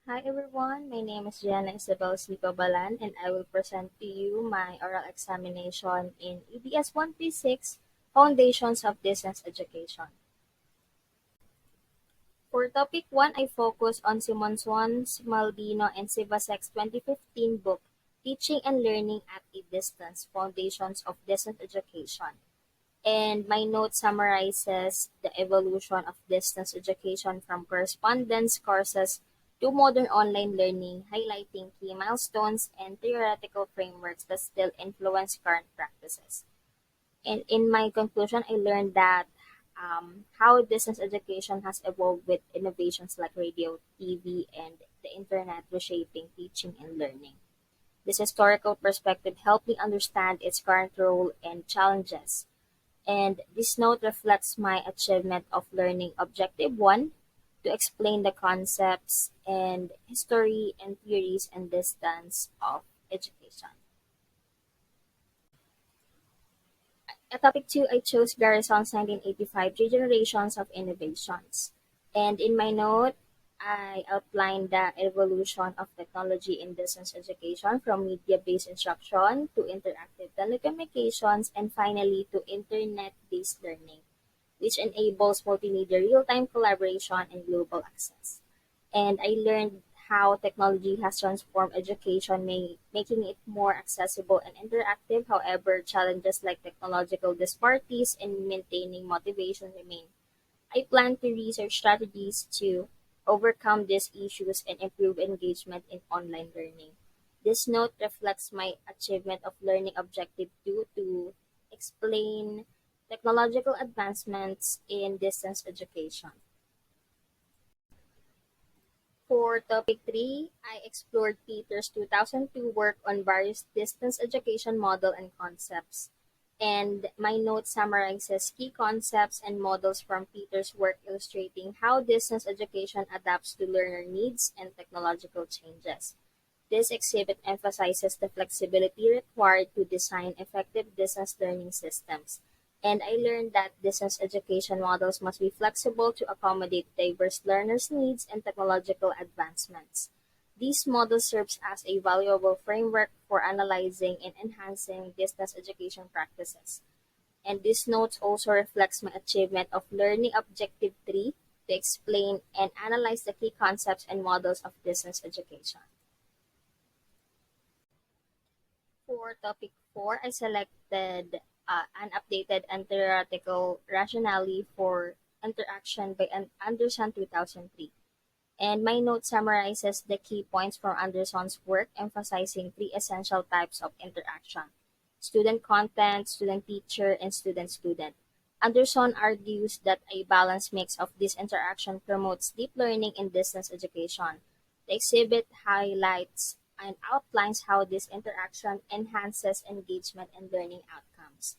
Hi everyone, my name is Gianna Isabel Sipa Balan and I will present to you my oral examination in EBS 1P6 Foundations of Distance Education. For topic 1, I focus on Simonson, Simaldino, and Sivasek's 2015 book, Teaching and Learning at a Distance, Foundations of Distance Education. And my note summarizes the evolution of distance education from correspondence courses to modern online learning, highlighting key milestones and theoretical frameworks that still influence current practices. And in my conclusion, I learned that how distance education has evolved with innovations like radio, TV, and the internet reshaping teaching and learning. This historical perspective helped me understand its current role and challenges, and this note reflects my achievement of learning Objective 1 to explain the concepts and history and theories and distance of education. At topic 2, I chose Garrison's 1985 Three Generations of Innovations. And in my note, I outlined the evolution of technology in distance education from media-based instruction to interactive telecommunications and finally to internet-based learning, which enables multimedia real-time collaboration and global access. And I learned how technology has transformed education, making it more accessible and interactive. However, challenges like technological disparities and maintaining motivation remain. I plan to research strategies to overcome these issues and improve engagement in online learning. This note reflects my achievement of learning Objective 2 to explain technological advancements in distance education. For topic 3, I explored Peter's 2002 work on various distance education model and concepts. And my note summarizes key concepts and models from Peter's work illustrating how distance education adapts to learner needs and technological changes. This exhibit emphasizes the flexibility required to design effective distance learning systems, and I learned that distance education models must be flexible to accommodate diverse learners' needs and technological advancements. These models serves as a valuable framework for analyzing and enhancing distance education practices. And this note also reflects my achievement of learning Objective 3 to explain and analyze the key concepts and models of distance education. For topic 4, I selected an updated and theoretical rationale for interaction by Anderson 2003. And my note summarizes the key points from Anderson's work, emphasizing three essential types of interaction: student content, student teacher, and student student. Anderson argues that a balanced mix of this interaction promotes deep learning in distance education. The exhibit highlights and outlines how this interaction enhances engagement and learning outcomes.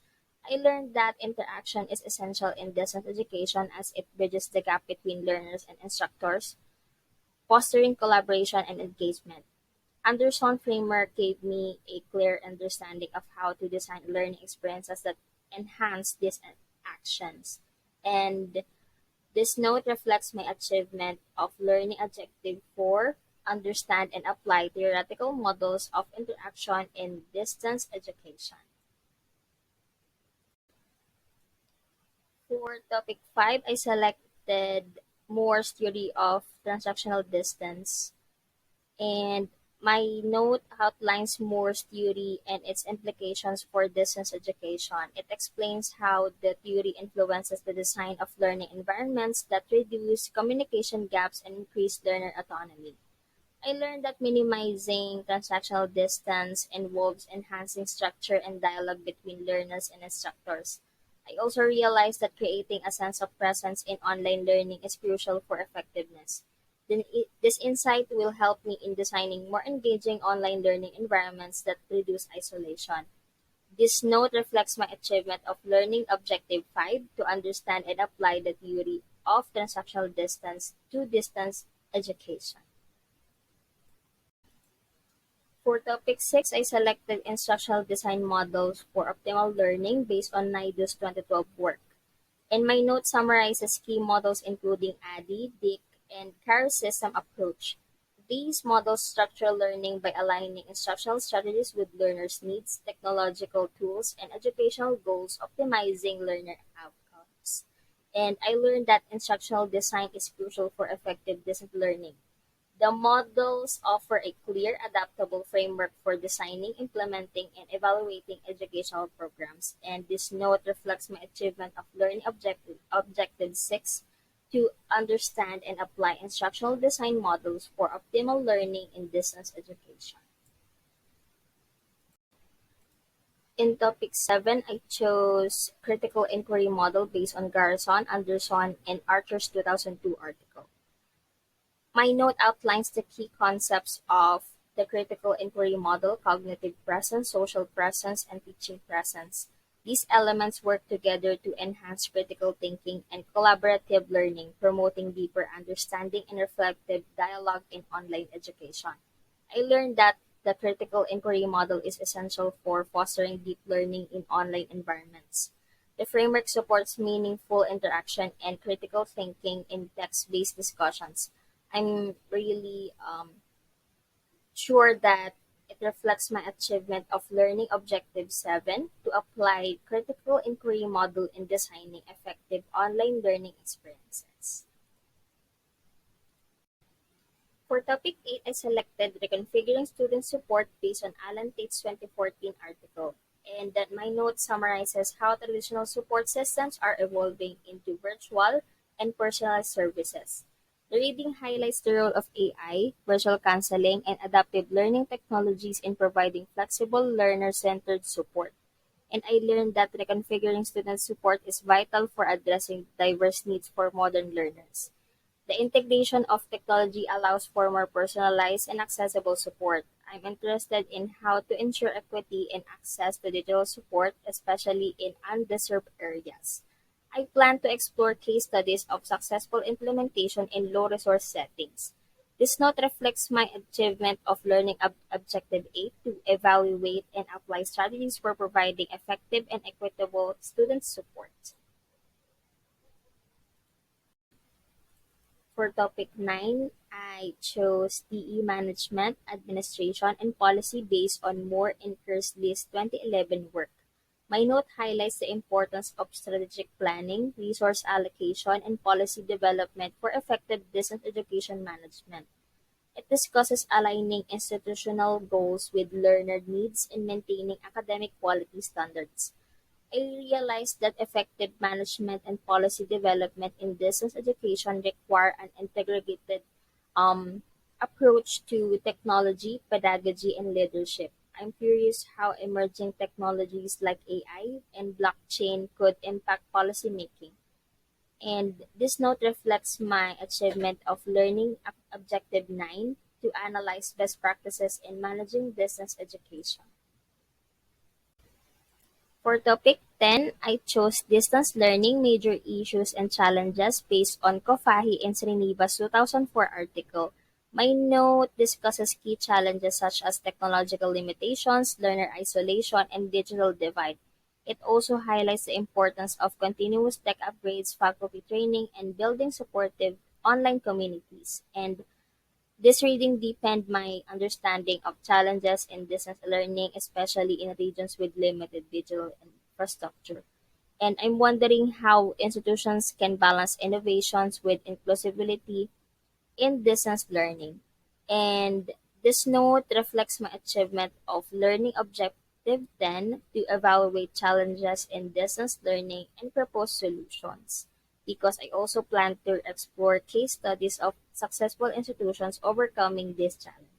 I learned that interaction is essential in distance education as it bridges the gap between learners and instructors, fostering collaboration and engagement. Anderson framework gave me a clear understanding of how to design learning experiences that enhance these actions. And this note reflects my achievement of learning Objective 4, understand and apply theoretical models of interaction in distance education. For topic 5, I selected Moore's theory of transactional distance, and my note outlines Moore's theory and its implications for distance education. It explains how the theory influences the design of learning environments that reduce communication gaps and increase learner autonomy. I learned that minimizing transactional distance involves enhancing structure and dialogue between learners and instructors. I also realized that creating a sense of presence in online learning is crucial for effectiveness. This insight will help me in designing more engaging online learning environments that reduce isolation. This note reflects my achievement of learning Objective 5 to understand and apply the theory of transactional distance to distance education. For topic 6, I selected instructional design models for optimal learning based on NIDU's 2012 work. And my note summarizes key models including ADDIE, DIC, and CARE system approach. These models structure learning by aligning instructional strategies with learners' needs, technological tools, and educational goals, optimizing learner outcomes. And I learned that instructional design is crucial for effective distance learning. The models offer a clear, adaptable framework for designing, implementing, and evaluating educational programs, and this note reflects my achievement of learning objective 6 to understand and apply instructional design models for optimal learning in distance education. In topic 7, I chose critical inquiry model based on Garrison, Anderson, and Archer's 2002 article. My note outlines the key concepts of the critical inquiry model: cognitive presence, social presence, and teaching presence. These elements work together to enhance critical thinking and collaborative learning, promoting deeper understanding and reflective dialogue in online education. I learned that the critical inquiry model is essential for fostering deep learning in online environments. The framework supports meaningful interaction and critical thinking in text-based discussions. I'm really sure that it reflects my achievement of learning objective 7 to apply critical inquiry model in designing effective online learning experiences. For topic 8, I selected reconfiguring student support based on Alan Tate's 2014 article, and that my note summarizes how traditional support systems are evolving into virtual and personalized services. The reading highlights the role of AI, virtual counseling, and adaptive learning technologies in providing flexible, learner-centered support. And I learned that reconfiguring student support is vital for addressing diverse needs for modern learners. The integration of technology allows for more personalized and accessible support. I'm interested in how to ensure equity and access to digital support, especially in underserved areas. I plan to explore case studies of successful implementation in low-resource settings. This note reflects my achievement of learning Objective 8 to evaluate and apply strategies for providing effective and equitable student support. For topic 9, I chose DE Management, Administration, and Policy based on Moore and Kersley's 2011 work. My note highlights the importance of strategic planning, resource allocation, and policy development for effective distance education management. It discusses aligning institutional goals with learner needs and maintaining academic quality standards. I realized that effective management and policy development in distance education require an integrated um, approach to technology, pedagogy, and leadership. I'm curious how emerging technologies like AI and blockchain could impact policymaking. And this note reflects my achievement of learning Objective 9 to analyze best practices in managing distance education. For topic 10, I chose distance learning major issues and challenges based on Kofahi and Sriniva's 2004 article. My note discusses key challenges such as technological limitations, learner isolation, and digital divide. It also highlights the importance of continuous tech upgrades, faculty training, and building supportive online communities. And this reading deepened my understanding of challenges in distance learning, especially in regions with limited digital infrastructure. And I'm wondering how institutions can balance innovations with inclusivity in distance learning. And this note reflects my achievement of learning objective 10 to evaluate challenges in distance learning and propose solutions. Because I also plan to explore case studies of successful institutions overcoming these challenges.